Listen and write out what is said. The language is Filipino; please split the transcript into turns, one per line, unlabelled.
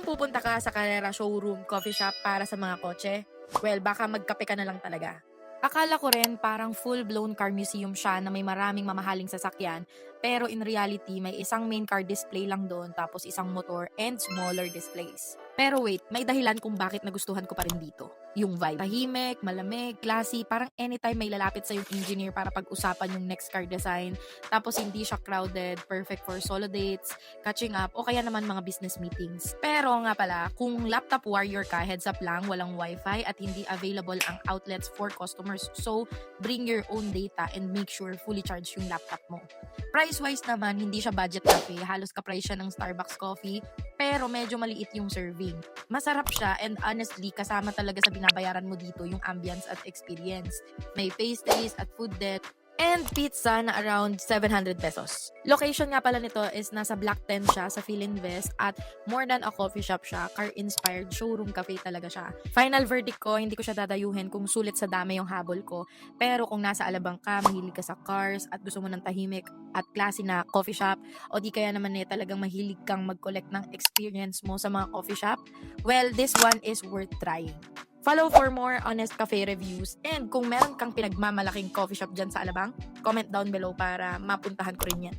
pupunta ka sa Carrera Showroom Coffee Shop para sa mga kotse, well, baka magkape ka na lang talaga. Akala ko rin parang full-blown car museum siya na may maraming mamahaling sasakyan, pero in reality, may isang main car display lang doon tapos isang motor and smaller displays. Pero wait, may dahilan kung bakit nagustuhan ko pa rin dito. Yung vibe. Tahimik, malamig, classy, parang anytime may lalapit sa yung engineer para pag-usapan yung next car design. Tapos hindi siya crowded, perfect for solo dates, catching up, o kaya naman mga business meetings. Pero nga pala, kung laptop warrior ka, heads up lang, walang wifi at hindi available ang outlets for customers. So, bring your own data and make sure fully charged yung laptop mo. Price-wise naman, hindi siya budget cafe. Halos ka-price siya ng Starbucks coffee, pero medyo maliit yung serving. Masarap siya and honestly, kasama talaga sa binabayaran mo dito yung ambience at experience. May pastries at food deck, and pizza na around 700 pesos. Location nga pala nito is nasa Block 10 siya sa Philinvest at more than a coffee shop siya, car-inspired showroom cafe talaga siya. Final verdict ko, hindi ko siya dadayuhin kung sulit sa dami yung habol ko. Pero kung nasa Alabang ka, mahilig ka sa cars at gusto mo ng tahimik at classy na coffee shop, o di kaya naman talagang mahilig kang mag-collect ng experience mo sa mga coffee shop, well, this one is worth trying. Follow for more honest cafe reviews. And kung meron kang pinagmamalaking coffee shop dyan sa Alabang, comment down below para mapuntahan ko rin yan.